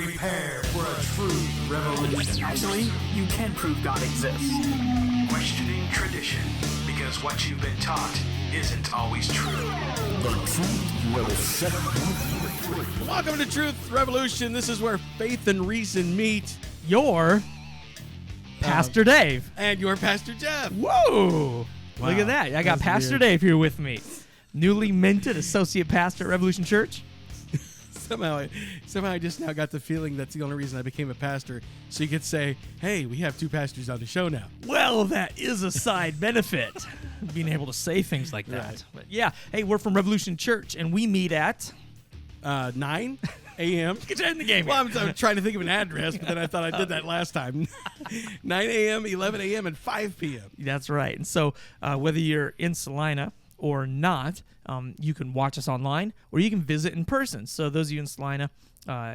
Prepare for a truth revolution. Actually, you can prove God exists. Questioning tradition, because what you've been taught isn't always true. The truth will set you free. Welcome to Truth Revolution. This is where faith and reason meet. Your Pastor Dave. And your Pastor Jeff. Whoa. Wow. Look at that. I got That's Pastor weird. Dave here with me. Newly minted associate pastor at Revolution Church. Somehow I just now got the feeling that's the only reason I became a pastor. So you could say, hey, we have two pastors on the show now. Well, that is a side benefit, being able to say things like that. Right. But yeah, hey, we're from Revolution Church, and we meet at 9 a.m. Get you in the game. Well, I'm trying to think of an address, but then I thought I did that last time. 9 a.m., 11 a.m., and 5 p.m. That's right. And so whether you're in Salina or not, you can watch us online or you can visit in person. So those of you in Salina,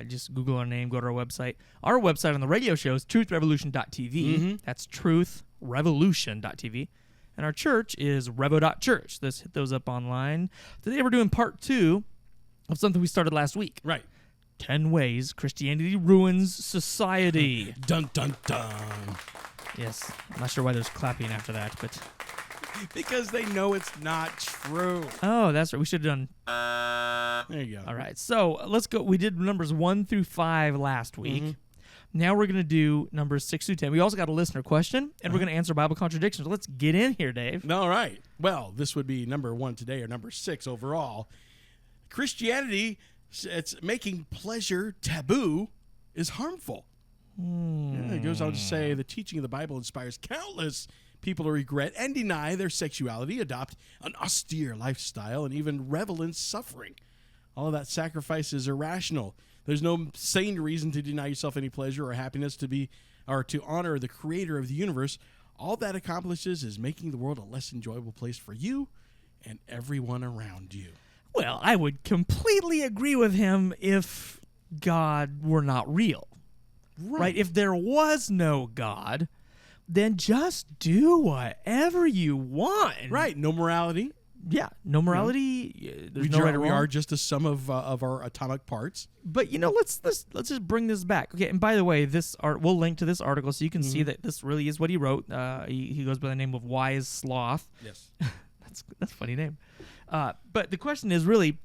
just Google our name, go to our website. Our website on the radio show is truthrevolution.tv. Mm-hmm. That's truthrevolution.tv. And our church is revo.church. Let's hit those up online. Today we're doing part 2 of something we started last week. Right. 10 ways Christianity ruins society. Dun, dun, dun. Yes. I'm not sure why there's clapping after that, but... Because they know it's not true. Oh, that's right. We should have done... There you go. All right, so let's go. We did numbers 1 through 5 last week. Mm-hmm. Now we're going to do numbers 6 through 10. We also got a listener question, and we're going to answer Bible contradictions. Let's get in here, Dave. All right. Well, this would be number 1 today, or number 6 overall. Christianity, it's making pleasure taboo, is harmful. Yeah, it goes on to say the teaching of the Bible inspires countless people to regret and deny their sexuality, adopt an austere lifestyle, and even revel in suffering. All of that sacrifice is irrational. There's no sane reason to deny yourself any pleasure or happiness to honor the creator of the universe. All that accomplishes is making the world a less enjoyable place for you and everyone around you. Well, I would completely agree with him if God were not real. Right? If there was no God, then just do whatever you want. Right. No morality. Yeah. No morality. There's no right or We wrong. are just a sum of our atomic parts. But let's just bring this back. Okay, and by the way, we'll link to this article so you can see that this really is what he wrote. He goes by the name of Wise Sloth. Yes. That's a funny name. But the question is really,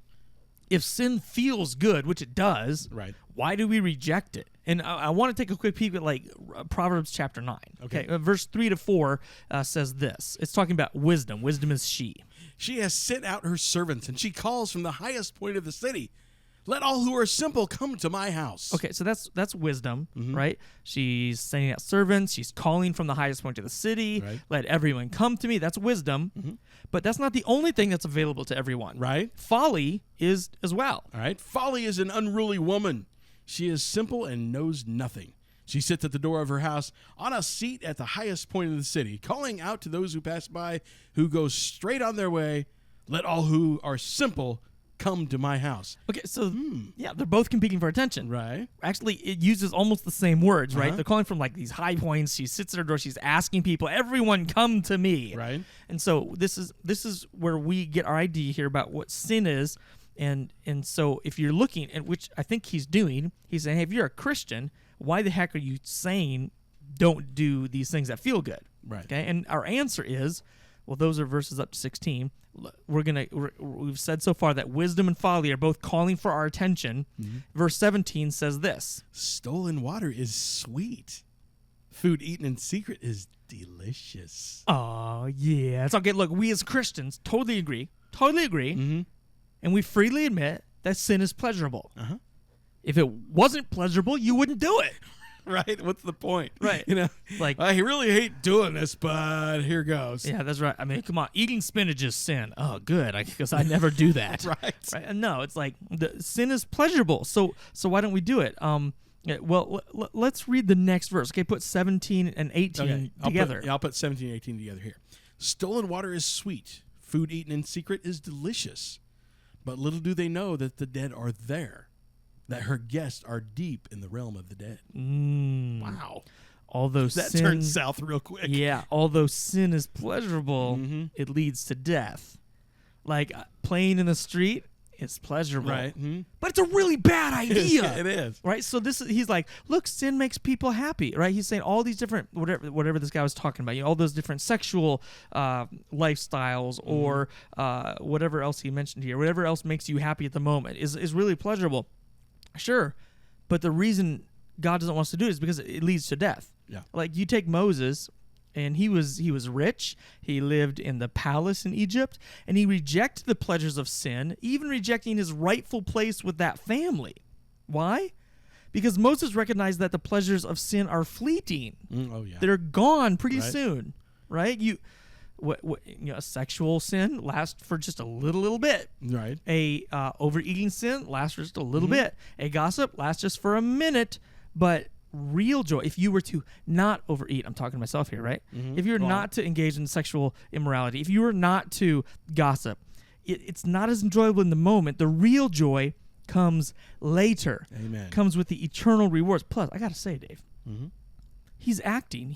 if sin feels good, which it does, Right. why do we reject it? And I want to take a quick peek at Proverbs chapter 9. Okay. Verse 3 to 4 says this. It's talking about wisdom. Wisdom is she. She has sent out her servants, and she calls from the highest point of the city. Let all who are simple come to my house. Okay, so that's wisdom, right? She's sending out servants. She's calling from the highest point of the city. Right. Let everyone come to me. That's wisdom. But that's not the only thing that's available to everyone. Right. Folly is as well. All right. Folly is an unruly woman. She is simple and knows nothing. She sits at the door of her house on a seat at the highest point of the city, calling out to those who pass by, who go straight on their way. Let all who are simple come to my house. Okay, so yeah, they're both competing for attention. Right. Actually, it uses almost the same words, right? They're calling from these high points. She sits at her door. She's asking people, everyone come to me. Right. And so this is where we get our idea here about what sin is. And so if you're looking at, which I think he's doing, he's saying, hey, if you're a Christian, why the heck are you saying don't do these things that feel good? Right. Okay. And our answer is, well, those are verses up to 16. We've said so far that wisdom and folly are both calling for our attention. Verse 17 says this. Stolen water is sweet. Food eaten in secret is delicious. Oh, yeah. It's okay. Look, we as Christians totally agree. And we freely admit that sin is pleasurable. If it wasn't pleasurable, you wouldn't do it. Right? What's the point? Right. I really hate doing this, but here goes. Yeah, that's right. I mean, come on. Eating spinach is sin. Oh, good, because I never do that. Right. No, it's like the sin is pleasurable. So why don't we do it? Let's read the next verse. Okay, put 17 and 18 together. I'll put 17 and 18 together here. Stolen water is sweet. Food eaten in secret is delicious. But little do they know that the dead are there, that her guests are deep in the realm of the dead. Wow. Although that sin turns south real quick. Yeah, although sin is pleasurable, it leads to death. Like playing in the street is pleasurable. Right. Mhm. But it's a really bad idea. Yeah, it is. Right? So he's like, look, sin makes people happy, right? He's saying all these different, whatever this guy was talking about, all those different sexual lifestyles or whatever else he mentioned here, whatever else makes you happy at the moment is really pleasurable. Sure. But the reason God doesn't want us to do it is because it leads to death. Yeah. Like you take Moses, and he was rich. He lived in the palace in Egypt, and he rejected the pleasures of sin, even rejecting his rightful place with that family. Why? Because Moses recognized that the pleasures of sin are fleeting. Oh yeah. They're gone pretty Right. soon, right? A sexual sin lasts for just a little bit. Right. A overeating sin lasts for just a little bit. A gossip lasts just for a minute, but real joy, if you were to not overeat, I'm talking to myself here, right? If you were not to engage in sexual immorality, if you were not to gossip, it's not as enjoyable in the moment. The real joy comes later. Amen. Comes with the eternal rewards. Plus, I got to say, Dave, he's acting.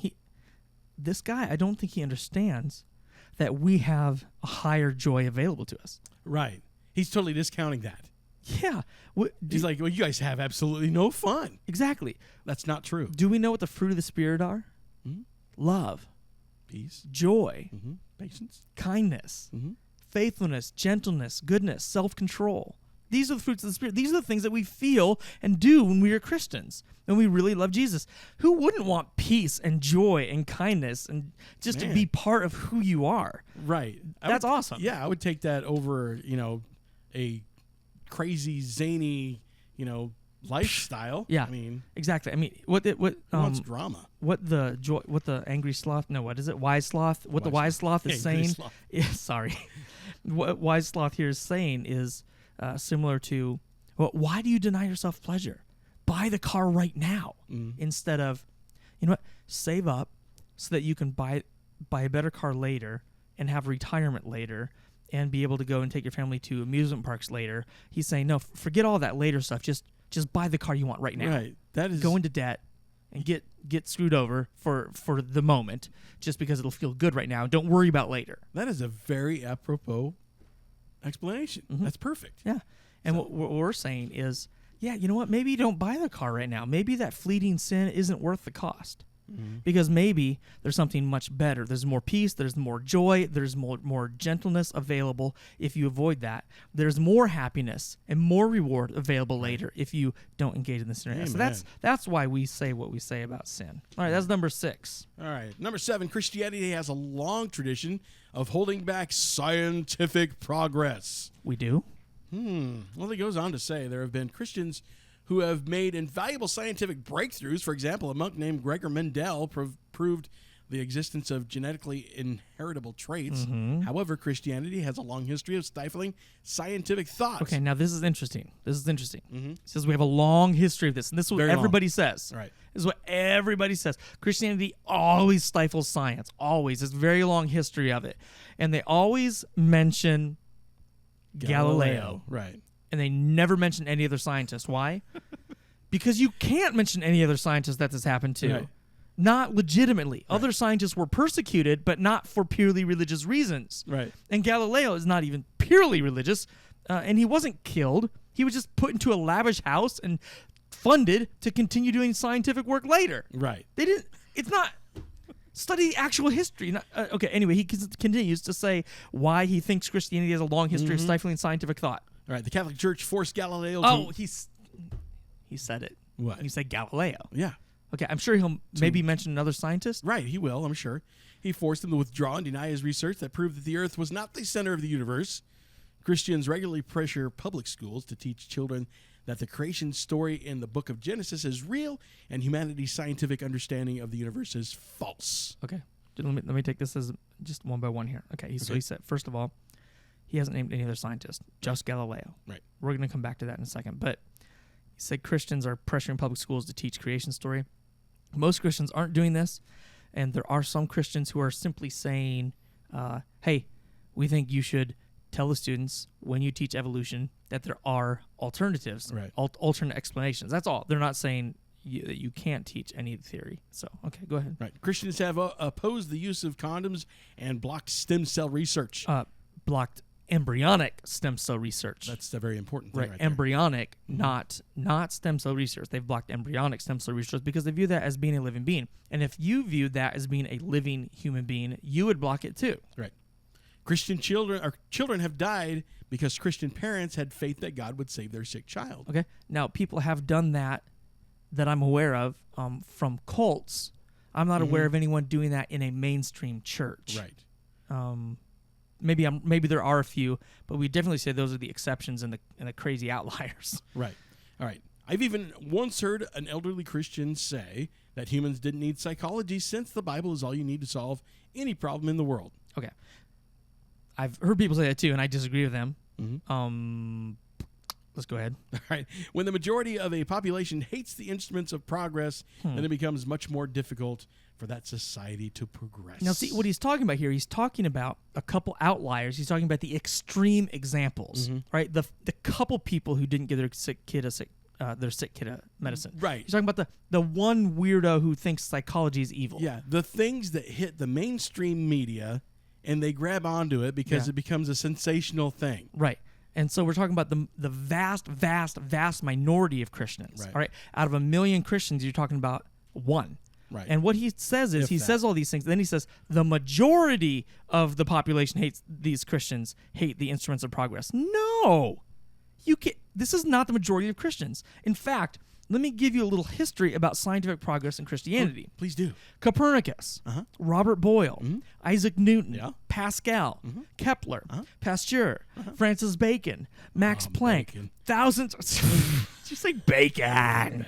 This guy, I don't think he understands that we have a higher joy available to us. Right. He's totally discounting that. Yeah. He's like, well, you guys have absolutely no fun. Exactly. That's not true. Do we know what the fruit of the Spirit are? Love, Peace, joy, patience. kindness, faithfulness, gentleness, goodness, self-control. These are the fruits of the Spirit. These are the things that we feel and do when we are Christians, when we really love Jesus. Who wouldn't want peace and joy and kindness and just to be part of who you are? Right. That's awesome. Yeah, I would take that over, a crazy, zany, lifestyle. Yeah. I mean, Exactly. I mean, what who wants drama? what the angry sloth? No, what is it? Wise sloth. What the wise sloth is Angry saying? sloth. Yeah, sorry. What wise sloth here is saying is similar to, well, why do you deny yourself pleasure? Buy the car right now instead of, save up so that you can buy a better car later and have retirement later and be able to go and take your family to amusement parks later. He's saying, no, forget all that later stuff. Just buy the car you want right now. Right. That is Go into debt and get screwed over for the moment just because it'll feel good right now. Don't worry about later. That is a very apropos explanation. That's perfect. Yeah. And what we're saying is, yeah, you know what? Maybe you don't buy the car right now. Maybe that fleeting sin isn't worth the cost. Because maybe there's something much better. There's more peace. There's more joy. There's more gentleness available if you avoid that. There's more happiness and more reward available later if you don't engage in this sin. So that's why we say what we say about sin. All right, that's number 6. All right. Number 7, Christianity has a long tradition of holding back scientific progress. We do? Well, he goes on to say there have been Christians who have made invaluable scientific breakthroughs. For example, a monk named Gregor Mendel proved the existence of genetically inheritable traits. However, Christianity has a long history of stifling scientific thought. Okay, now this is interesting. It says we have a long history of this, and this is what Very long. everybody says. Right. This is what everybody says. Christianity always stifles science. Always. It's a very long history of it. And they always mention Galileo. Right. And they never mention any other scientist. Why? Because you can't mention any other scientist that this happened to. Right. Not legitimately. Right. Other scientists were persecuted, but not for purely religious reasons. Right. And Galileo is not even purely religious, and he wasn't killed. He was just put into a lavish house and funded to continue doing scientific work later. Right. They didn't. It's not. Study actual history. Okay, anyway, he continues to say why he thinks Christianity has a long history of stifling scientific thought. All right. The Catholic Church forced Galileo to... Oh, he said it. What? He said Galileo. Yeah. Okay, I'm sure he'll maybe mention another scientist. Right, he will, I'm sure. He forced him to withdraw and deny his research that proved that the Earth was not the center of the universe. Christians regularly pressure public schools to teach children that the creation story in the book of Genesis is real and humanity's scientific understanding of the universe is false. Okay, let me take this as just one by one here. Okay, so he said, first of all, he hasn't named any other scientist, just Galileo. Right. We're going to come back to that in a second. But he said Christians are pressuring public schools to teach creation story. Most Christians aren't doing this, and there are some Christians who are simply saying, hey, we think you should tell the students when you teach evolution that there are alternatives, right. Alternate explanations. That's all. They're not saying that you can't teach any theory. So, okay, go ahead. Right. Christians have opposed the use of condoms and blocked stem cell research. Blocked embryonic stem cell research. That's the very important thing, right there. Embryonic, not stem cell research. They've blocked embryonic stem cell research because they view that as being a living being. And if you viewed that as being a living human being, you would block it too. Right. Christian children have died because Christian parents had faith that God would save their sick child. Okay. Now, people have done that I'm aware of from cults. I'm not aware of anyone doing that in a mainstream church. Right. Maybe there are a few, but we definitely say those are the exceptions and the crazy outliers. Right. All right. I've even once heard an elderly Christian say that humans didn't need psychology since the Bible is all you need to solve any problem in the world. Okay. I've heard people say that too, and I disagree with them. Let's go ahead. All right. When the majority of a population hates the instruments of progress, then it becomes much more difficult for that society to progress. Now, see, what he's talking about here, he's talking about a couple outliers. He's talking about the extreme examples, right? The couple people who didn't give their sick kid a medicine. Right. He's talking about the one weirdo who thinks psychology is evil. Yeah, the things that hit the mainstream media and they grab onto it because it becomes a sensational thing. Right. And so we're talking about the vast minority of Christians. Right. All right. Out of 1 million Christians, you're talking about one. Right. And what he says is, If that. says all these things, then he says the majority of the population hate the instruments of progress. No, you can't. This is not the majority of Christians. In fact, let me give you a little history about scientific progress in Christianity. Please do. Copernicus, Robert Boyle, Isaac Newton, Yeah. Pascal, Kepler, Pasteur, Francis Bacon, Max Planck, Bacon. thousands. Did you say bacon?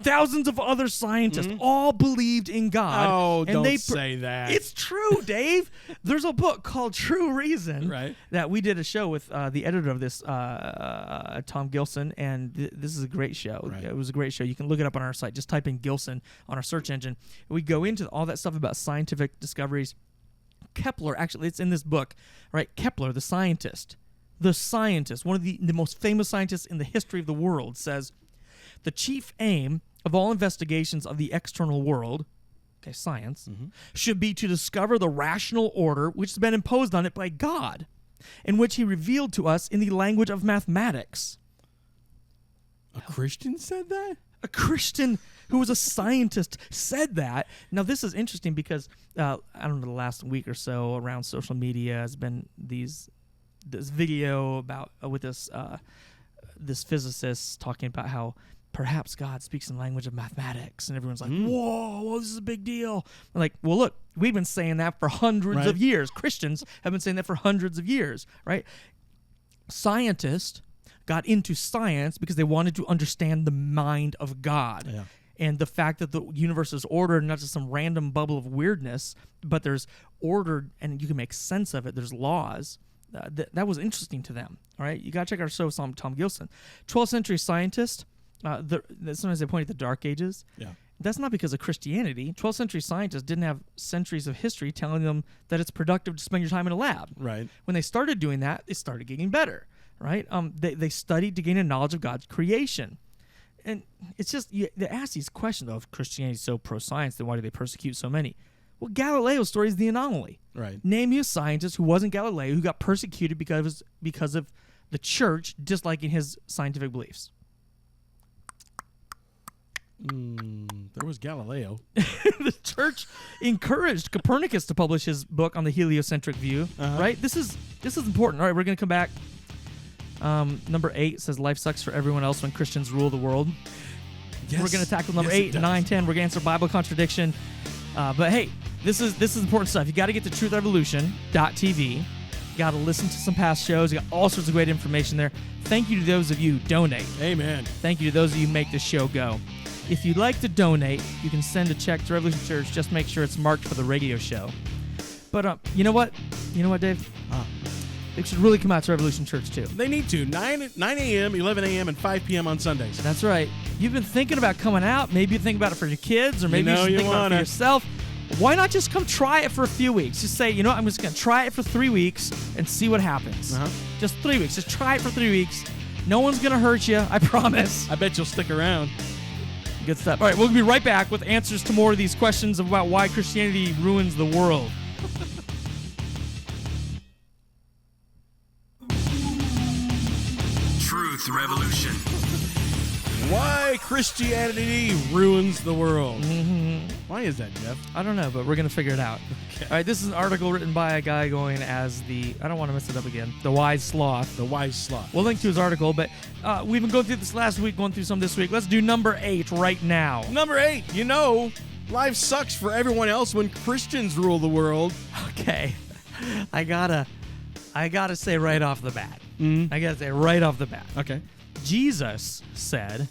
Thousands of other scientists all believed in God. Oh, and don't say that. It's true, Dave. There's a book called True Reason Right. that we did a show with the editor of this, Tom Gilson, and this is a great show. Right. It was a great show. You can look it up on our site. Just type in Gilson on our search engine. We go into all that stuff about scientific discoveries. Kepler, actually, it's in this book, right? Kepler, the scientist, one of the most famous scientists in the history of the world, says, the chief aim of all investigations of the external world, okay, science, should be to discover the rational order which has been imposed on it by God, and which he revealed to us in the language of mathematics. A Christian said that? A Christian who was a scientist said that. Now, this is interesting because, I don't know, the last week or so around social media has been this video about with this physicist talking about how perhaps God speaks in the language of mathematics, and everyone's like, whoa, this is a big deal. I'm like, well, look, we've been saying that for hundreds of years. Christians have been saying that for hundreds of years, right? Scientists got into science because they wanted to understand the mind of God. Yeah. And the fact that the universe is ordered, not just some random bubble of weirdness, but there's ordered and you can make sense of it. There's laws. That was interesting to them. All right, you got to check our show, Tom Gilson. 12th century scientist. Sometimes they point at the Dark Ages. Yeah. That's not because of Christianity. 12th century scientists didn't have centuries of history telling them that it's productive to spend your time in a lab. Right. When they started doing that, they started getting better. Right? They studied to gain a knowledge of God's creation. And it's just, they ask these questions, though, if Christianity is so pro-science, then why do they persecute so many? Well, Galileo's story is the anomaly. Right. Name me a scientist who wasn't Galileo who got persecuted because of the church disliking his scientific beliefs. There was Galileo. The church encouraged Copernicus to publish his book on the heliocentric view. Right? This is important. All right, we're going to come back. Number 8 says life sucks for everyone else when Christians rule the world. Yes. We're going to tackle number Yes, it 8, does. 9, 10. We're going to answer Bible contradiction. But hey, this is important stuff. You got to get to truthrevolution.tv. You got to listen to some past shows. You got all sorts of great information there. Thank you to those of you who donate. Amen. Thank you to those of you who make this show go. If you'd like to donate, you can send a check to Revolution Church. Just make sure it's marked for the radio show. But you know what? You know what, Dave? They should really come out to Revolution Church too. They need to. 9 a.m., 11 a.m., and 5 p.m. on Sundays. That's right. You've been thinking about coming out. Maybe you think about it for your kids, or maybe you should think about it for yourself. Why not just come try it for a few weeks? Just say, you know what, I'm just going to try it for 3 weeks and see what happens. Just 3 weeks. Just try it for 3 weeks. No one's going to hurt you, I promise. I bet you'll stick around. Good stuff. All right, we'll be right back with answers to more of these questions about why Christianity ruins the world. Truth Revolution. Why Christianity ruins the world. Why is that, Jeff? I don't know, but we're going to figure it out. All right, this is an article written by a guy going as I don't want to mess it up again, the Wise Sloth. The Wise Sloth. We'll link to his article, but we've been going through this last week, going through some this week. Let's do number 8 right now. Number 8, life sucks for everyone else when Christians rule the world. Okay. I gotta say right off the bat. I gotta say right off the bat. Okay. Jesus said,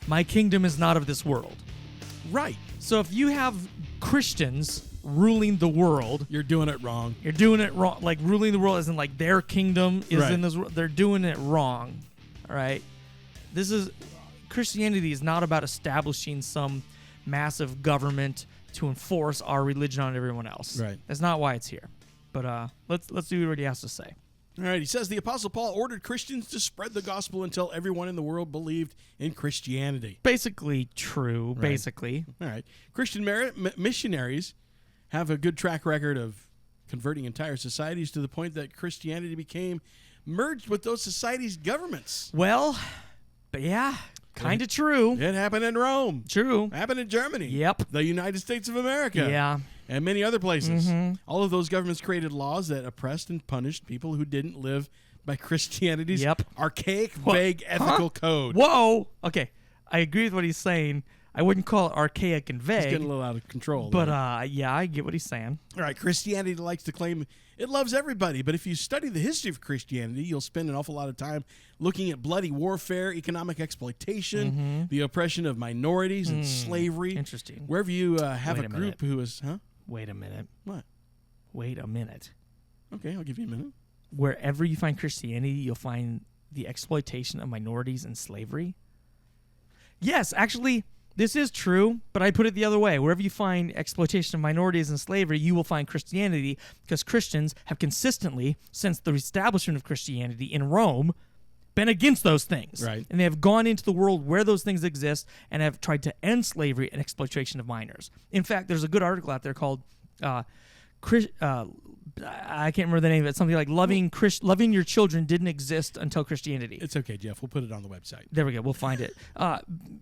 "My kingdom is not of this world." Right. So if you have Christians ruling the world, You're doing it wrong. you're doing it wrong. Like ruling the world isn't like their kingdom is Right. in this world. They're doing it wrong. All right. Christianity is not about establishing some massive government to enforce our religion on everyone else. Right. That's not why it's here. But let's do what he has to say. All right, he says the Apostle Paul ordered Christians to spread the gospel until everyone in the world believed in Christianity. Basically true. Right. Basically. All right. Christian missionaries have a good track record of converting entire societies to the point that Christianity became merged with those societies' governments. Well, but yeah, kind of true. It happened in Rome. True. It happened in Germany. Yep. The United States of America. Yeah. And many other places. All of those governments created laws that oppressed and punished people who didn't live by Christianity's Yep. archaic, vague ethical code. Whoa. Okay. I agree with what he's saying. I wouldn't call it archaic and It's vague. getting a little out of control. But there. yeah, I get what he's saying. All right, Christianity likes to claim it loves everybody, but if you study the history of Christianity, you'll spend an awful lot of time looking at bloody warfare, economic exploitation, the oppression of minorities, and slavery. Interesting. Wherever you have Wait a a group who is, Wait a minute. What? Wait a minute. Okay, I'll give you a minute. Wherever you find Christianity, you'll find the exploitation of minorities and slavery. Yes, actually, this is true, but I put it the other way. Wherever you find exploitation of minorities and slavery, you will find Christianity, because Christians have consistently, since the establishment of Christianity in Rome, been against those things. Right. And they have gone into the world where those things exist and have tried to end slavery and exploitation of minors. In fact, there's a good article out there called I can't remember the name of it. Something like loving your children didn't exist until Christianity. It's okay, Jeff. We'll put it on the website. There we go. We'll find it.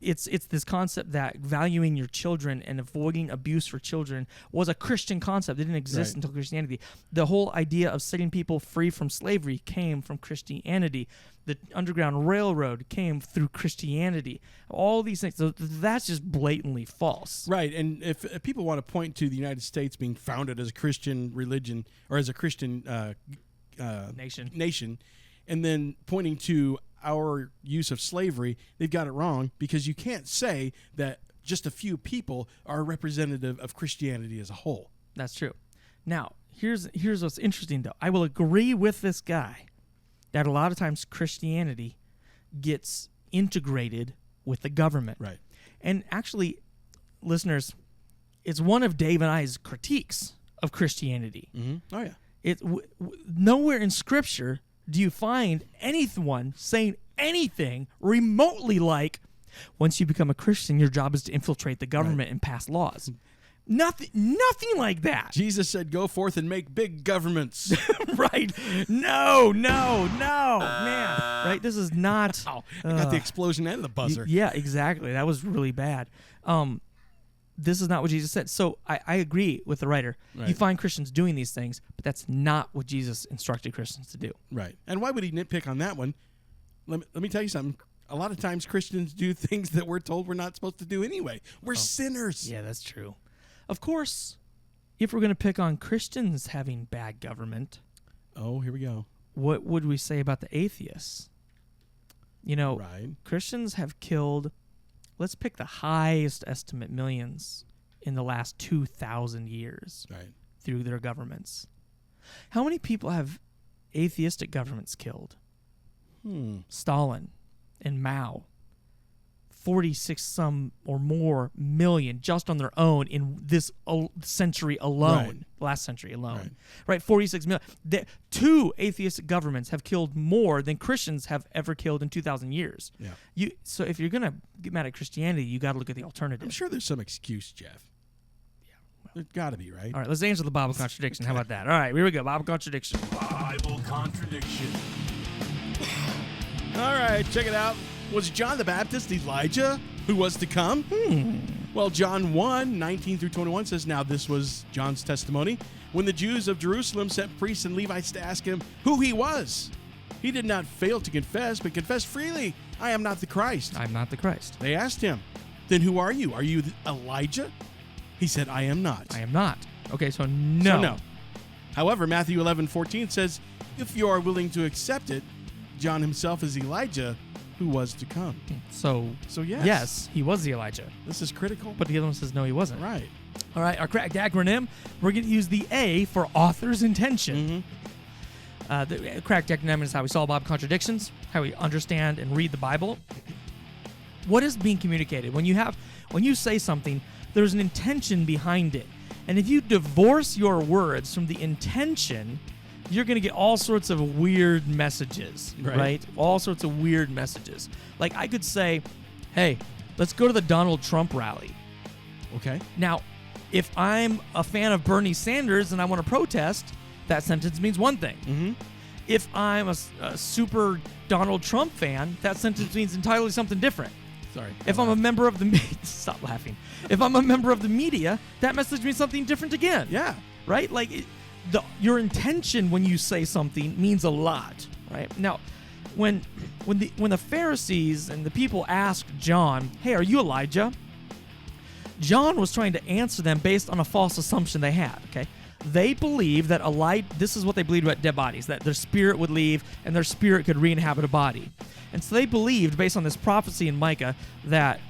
It's this concept that valuing your children and avoiding abuse for children was a Christian concept. It didn't exist Right. until Christianity. The whole idea of setting people free from slavery came from Christianity. The Underground Railroad came through Christianity. All these things. So that's just blatantly false. Right, and if people want to point to the United States being founded as a Christian religion or as a Christian Nation. and then pointing to our use of slavery, they've got it wrong, because you can't say that just a few people are representative of Christianity as a whole. That's true. Now, here's what's interesting, though. I will agree with this guy that a lot of times Christianity gets integrated with the government. Right. And actually, listeners, it's one of Dave and I's critiques of Christianity. Oh, yeah. Nowhere in Scripture do you find anyone saying anything remotely like, once you become a Christian, your job is to infiltrate the government and pass laws. Nothing like that. Jesus said, go forth and make big governments. Right? No, man. Right? This is not. I got the explosion and the buzzer. Yeah, exactly. That was really bad. This is not what Jesus said. So I agree with the writer. Right. You find Christians doing these things, but that's not what Jesus instructed Christians to do. Right. And why would he nitpick on that one? Let me tell you something. A lot of times Christians do things that we're told we're not supposed to do anyway. We're sinners. Yeah, that's true. Of course, if we're going to pick on Christians having bad government, Oh, here we go. what would we say about the atheists? Right. Christians have killed, let's pick the highest estimate, millions in the last 2,000 years Right. through their governments. How many people have atheistic governments killed? Stalin and Mao. 46 some or more million just on their own in this century alone. Last century alone. Right? 46 million. Two atheistic governments have killed more than Christians have ever killed in 2,000 years. Yeah. So if you're going to get mad at Christianity, you got to look at the alternative. I'm sure there's some excuse, Jeff. There's got to be, right? All right, let's answer the Bible contradiction. How about that? All right, here we go. Bible contradiction. Bible contradiction. All right, check it out. Was John the Baptist Elijah who was to come? Well, John 1, 19 through 21 says, now this was John's testimony. When the Jews of Jerusalem sent priests and Levites to ask him who he was, he did not fail to confess, but confessed freely, I am not the Christ. I'm not the Christ. They asked him, then who are you? Are you Elijah? He said, I am not. I am not. Okay, so no. So no. However, Matthew 11:14 says, if you are willing to accept it, John himself is Elijah who was to come. So yes. yes, he was the Elijah. This is critical. But the other one says no, he wasn't. Right. All right, our cracked acronym, we're going to use the A for author's intention. The cracked acronym is how we solve Bible contradictions, how we understand and read the Bible. What is being communicated? When you say something, there's an intention behind it. And if you divorce your words from the intention, you're going to get all sorts of weird messages, right? All sorts of weird messages. Like I could say, hey, let's go to the Donald Trump rally. Okay. Now, if I'm a fan of Bernie Sanders and I want to protest, that sentence means one thing. If I'm a super Donald Trump fan, that sentence means entirely something different. Sorry. If I'm a member of the stop laughing. If I'm a member of the media, that message means something different again. Yeah. Right? Like your intention when you say something means a lot, right? Now, when the Pharisees and the people asked John, "Hey, are you Elijah?" John was trying to answer them based on a false assumption they had, okay? They believed that this is what they believed about dead bodies, that their spirit would leave and their spirit could re-inhabit a body. And so they believed, based on this prophecy in Malachi, that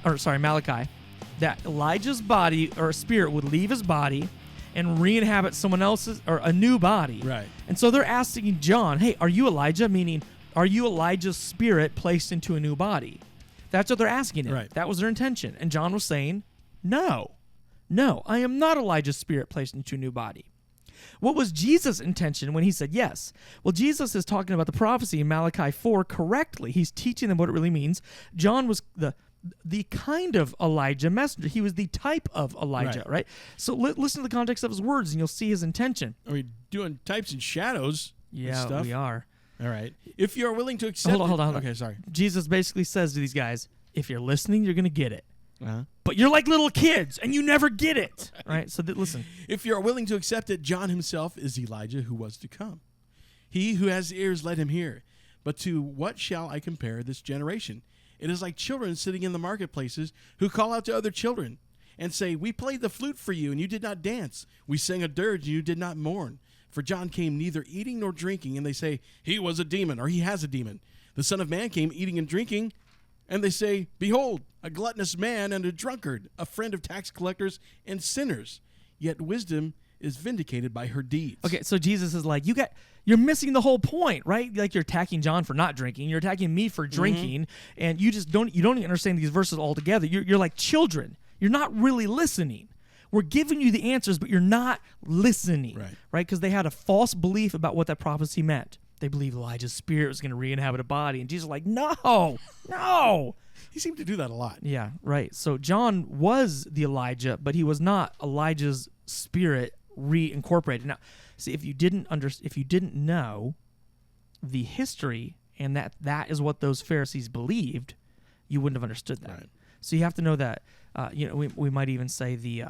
Elijah's body or spirit would leave his body and re-inhabit someone else's or a new body. Right. And so they're asking John, hey, are you Elijah? Meaning, are you Elijah's spirit placed into a new body? That's what they're asking him. Right. That was their intention. And John was saying, no, I am not Elijah's spirit placed into a new body. What was Jesus' intention when he said yes? Well, Jesus is talking about the prophecy in Malachi 4 correctly. He's teaching them what it really means. John was the kind of Elijah messenger. He was the type of Elijah, right? So listen to the context of his words, and you'll see his intention. Are we doing types and shadows? And stuff? We are. All right. If you're willing to accept Hold on. Okay, sorry. Jesus basically says to these guys, if you're listening, you're going to get it. Uh-huh. But you're like little kids, and you never get it, right? So listen. If you're willing to accept it, John himself is Elijah who was to come. He who has ears, let him hear. But to what shall I compare this generation? It is like children sitting in the marketplaces who call out to other children and say, we played the flute for you, and you did not dance. We sang a dirge, and you did not mourn. For John came neither eating nor drinking, and they say, he was a demon, or he has a demon. The Son of Man came eating and drinking, and they say, behold, a gluttonous man and a drunkard, a friend of tax collectors and sinners. Yet wisdom is vindicated by her deeds. Okay, so Jesus is like, you're missing the whole point, right? Like you're attacking John for not drinking, you're attacking me for drinking, and you don't even understand these verses altogether. You're like children. You're not really listening. We're giving you the answers, but you're not listening, right? Because they had a false belief about what that prophecy meant. They believed Elijah's spirit was going to re-inhabit a body, and Jesus is like, no. He seemed to do that a lot. Yeah, right. So John was the Elijah, but he was not Elijah's spirit reincorporated. Now, see, if you didn't know the history and that is what those Pharisees believed, you wouldn't have understood that. Right. So you have to know that. We might even say the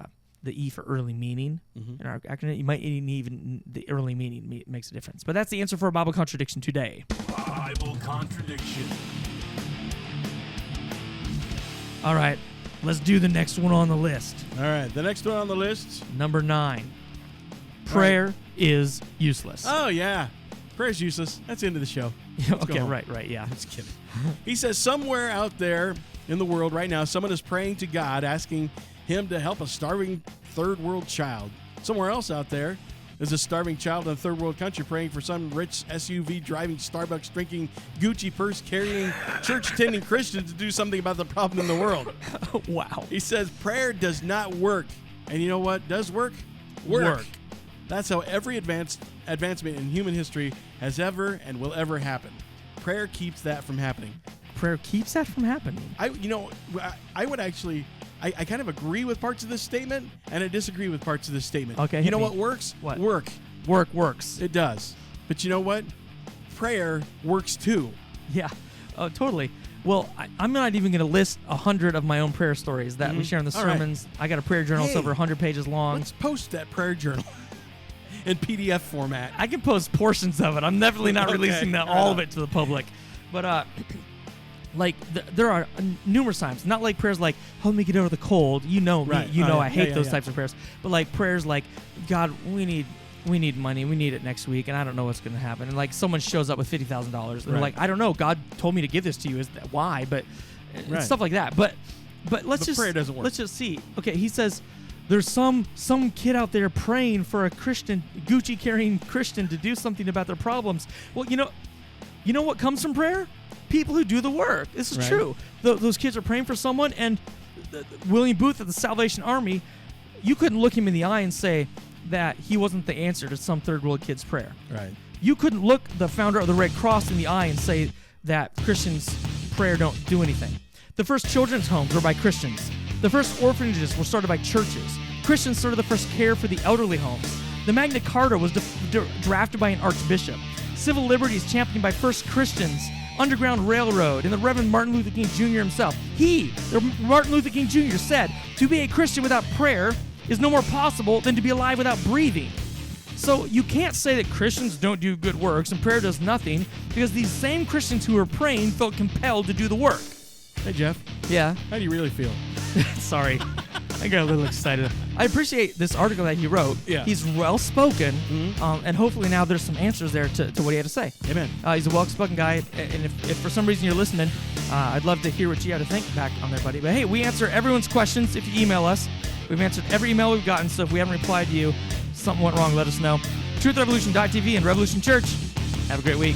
E for early meaning in our acronym. You might even the early meaning makes a difference. But that's the answer for a Bible contradiction today. Bible contradiction. All right, let's do the next one on the list. All right, the next one on the list. Number 9. Prayer is useless. Oh, yeah. Prayer's useless. That's the end of the show. Okay, right, yeah. Just kidding. He says somewhere out there in the world right now, someone is praying to God, asking him to help a starving third world child. Somewhere else out there is a starving child in a third world country praying for some rich SUV driving, Starbucks drinking, Gucci purse carrying, church attending Christian to do something about the problem in the world. Wow. He says prayer does not work. And you know what does work? Work. That's how every advancement in human history has ever and will ever happen. Prayer keeps that from happening. Prayer keeps that from happening. I would actually, I kind of agree with parts of this statement, and I disagree with parts of this statement. Okay. You know what works? What? Work. Work works. It does. But you know what? Prayer works too. Yeah. Oh, totally. Well, I'm not even going to list 100 of my own prayer stories that we share in the All right. sermons. I got a prayer journal. It's Hey, over 100 pages long. Let's post that prayer journal in PDF format. I can post portions of it. I'm definitely not Okay. releasing all of it to the public. But there are numerous times, not like prayers like, help me get over the cold. You know me. Right. You Oh, know yeah. I hate Yeah, those yeah. types of prayers. But like prayers like, God, we need money. We need it next week, and I don't know what's going to happen. And like someone shows up with $50,000. And they're Right. like, I don't know. God told me to give this to you. Is that why? But Right. stuff like that. But let's But just prayer doesn't work. Let's just see. Okay, he says there's some kid out there praying for a Christian, Gucci carrying Christian to do something about their problems. Well, you know what comes from prayer? People who do the work. This is Right. true. Those kids are praying for someone, and William Booth of the Salvation Army, you couldn't look him in the eye and say that he wasn't the answer to some third world kid's prayer. Right. You couldn't look the founder of the Red Cross in the eye and say that Christians' prayer don't do anything. The first children's homes were by Christians. The first orphanages were started by churches. Christians started the first care for the elderly homes. The Magna Carta was drafted by an archbishop. Civil liberties championed by first Christians. Underground Railroad, and the Reverend Martin Luther King Jr. himself. Martin Luther King Jr. said, to be a Christian without prayer is no more possible than to be alive without breathing. So you can't say that Christians don't do good works and prayer does nothing, because these same Christians who were praying felt compelled to do the work. Hey, Jeff. Yeah. How do you really feel? Sorry. I got a little excited. I appreciate this article that he wrote. Yeah. He's well-spoken, and hopefully now there's some answers there to what he had to say. Amen. He's a well-spoken guy, and if for some reason you're listening, I'd love to hear what you have to think back on there, buddy. But hey, we answer everyone's questions if you email us. We've answered every email we've gotten, so if we haven't replied to you, something went wrong, let us know. TruthRevolution.tv and Revolution Church. Have a great week.